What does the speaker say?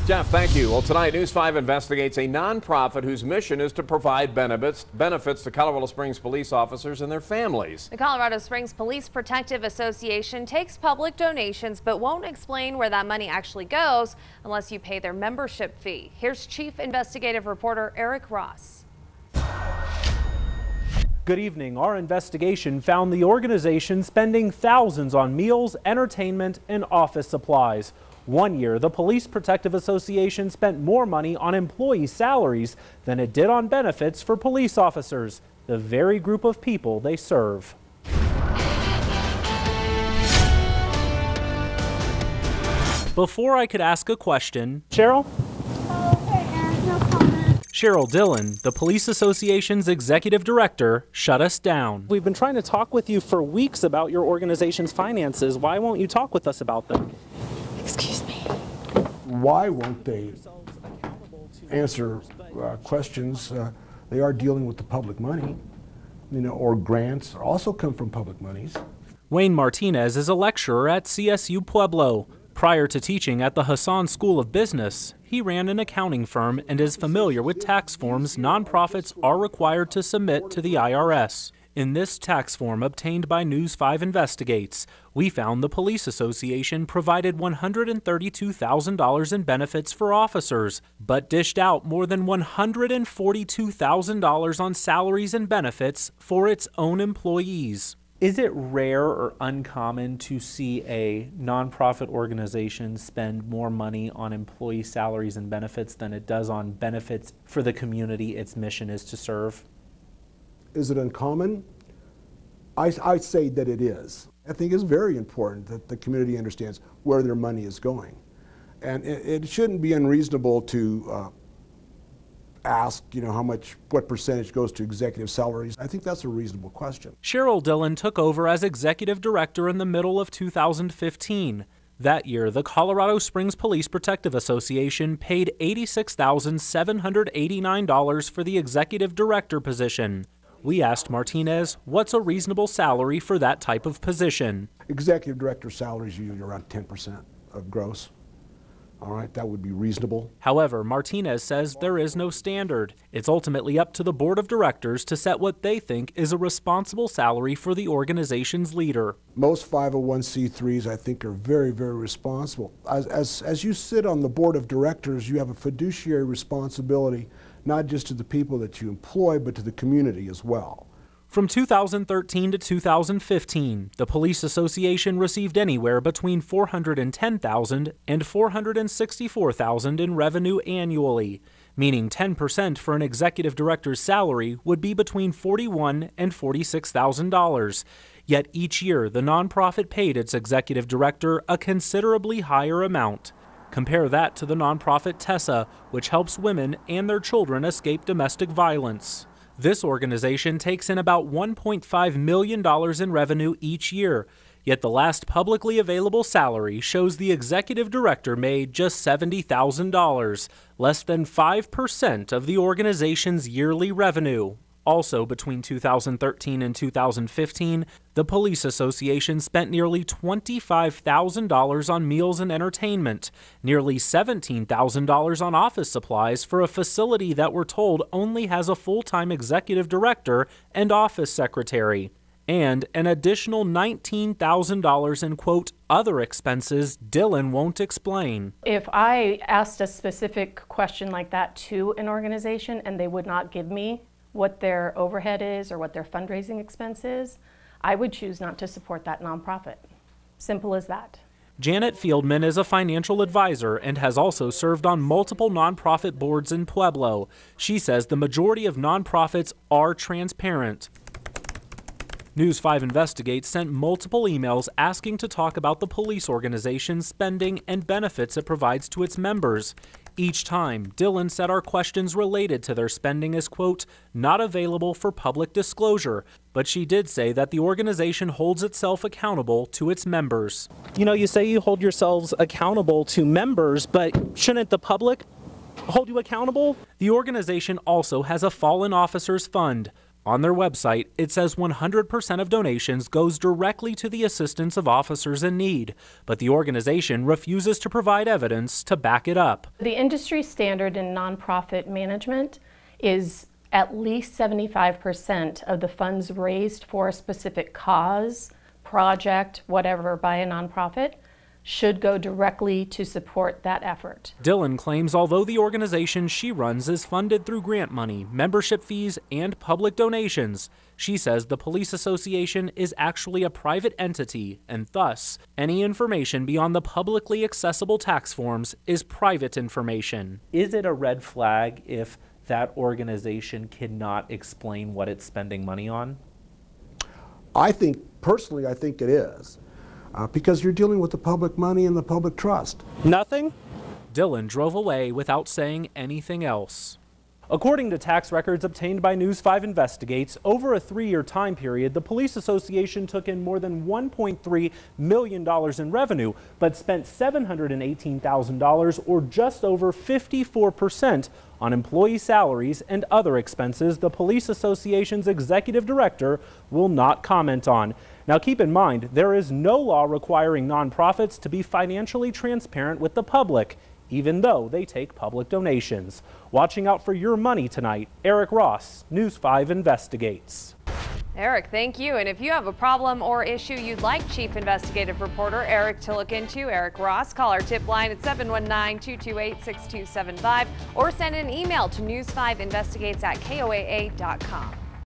Jeff, thank you. Well, tonight, News 5 investigates a nonprofit whose mission is to provide benefits to Colorado Springs police officers and their families. The Colorado Springs Police Protective Association takes public donations but won't explain where that money actually goes unless you pay their membership fee. Here's Chief Investigative Reporter Eric Ross. Good evening. Our investigation found the organization spending thousands on meals, entertainment, and office supplies. One year, the Police Protective Association spent more money on employee salaries than it did on benefits for police officers, the very group of people they serve. Before I could ask a question, Cheryl? No comment. Cheryl Dillon, the Police Association's executive director, shut us down. We've been trying to talk with you for weeks about your organization's finances. Why won't you talk with us about them? Excuse me. Why won't they answer questions? They are dealing with the public money, or grants also come from public monies. Wayne Martinez is a lecturer at CSU Pueblo. Prior to teaching at the Hassan School of Business, he ran an accounting firm and is familiar with tax forms nonprofits are required to submit to the IRS. In this tax form obtained by News 5 Investigates, we found the Police Association provided $132,000 in benefits for officers, but dished out more than $142,000 on salaries and benefits for its own employees. Is it rare or uncommon to see a nonprofit organization spend more money on employee salaries and benefits than it does on benefits for the community its mission is to serve? Is it uncommon? I say that it is. I think it's very important that the community understands where their money is going. And it shouldn't be unreasonable to ask, what percentage goes to executive salaries. I think that's a reasonable question. Cheryl Dillon took over as executive director in the middle of 2015. That year, the Colorado Springs Police Protective Association paid $86,789 for the executive director position. We asked Martinez, what's a reasonable salary for that type of position? Executive director salary is usually around 10% of gross. All right, that would be reasonable. However, Martinez says there is no standard. It's ultimately up to the board of directors to set what they think is a responsible salary for the organization's leader. Most 501c3s, I think, are very, very responsible. As you sit on the board of directors, you have a fiduciary responsibility, not just to the people that you employ, but to the community as well. From 2013 to 2015, the Police Association received anywhere between $410,000 and $464,000 in revenue annually, meaning 10% for an executive director's salary would be between $41,000 and $46,000. Yet each year, the nonprofit paid its executive director a considerably higher amount. Compare that to the nonprofit Tessa, which helps women and their children escape domestic violence. This organization takes in about $1.5 million in revenue each year, yet the last publicly available salary shows the executive director made just $70,000, less than 5% of the organization's yearly revenue. Also, between 2013 and 2015, the Police Association spent nearly $25,000 on meals and entertainment, nearly $17,000 on office supplies for a facility that we're told only has a full-time executive director and office secretary, and an additional $19,000 in, quote, other expenses Dillon won't explain. If I asked a specific question like that to an organization and they would not give me what their overhead is or what their fundraising expense is, I would choose not to support that nonprofit. Simple as that. Janet Fieldman is a financial advisor and has also served on multiple nonprofit boards in Pueblo. She says the majority of nonprofits are transparent. News 5 Investigates sent multiple emails asking to talk about the police organization's spending and benefits it provides to its members. Each time, Dillon said our questions related to their spending is, quote, not available for public disclosure, but she did say that the organization holds itself accountable to its members. You say you hold yourselves accountable to members, but shouldn't the public hold you accountable? The organization also has a fallen officers fund. On their website, it says 100% of donations goes directly to the assistance of officers in need, but the organization refuses to provide evidence to back it up. The industry standard in nonprofit management is at least 75% of the funds raised for a specific cause, project, whatever, by a nonprofit should go directly to support that effort. Dillon claims although the organization she runs is funded through grant money, membership fees, and public donations, she says the Police Association is actually a private entity, and thus, any information beyond the publicly accessible tax forms is private information. Is it a red flag if that organization cannot explain what it's spending money on? Personally, I think it is. Because you're dealing with the public money and the public trust. Nothing? Dillon drove away without saying anything else. According to tax records obtained by News 5 Investigates, over a 3-year time period, the Police Association took in more than $1.3 million in revenue, but spent $718,000, or just over 54%, on employee salaries and other expenses the Police Association's executive director will not comment on. Now keep in mind, there is no law requiring nonprofits to be financially transparent with the public, even though they take public donations. Watching out for your money tonight, Eric Ross, News 5 Investigates. Eric, thank you. And if you have a problem or issue you'd like Chief Investigative Reporter Eric to look into, Eric Ross, call our tip line at 719-228-6275 or send an email to news5investigates@koaa.com.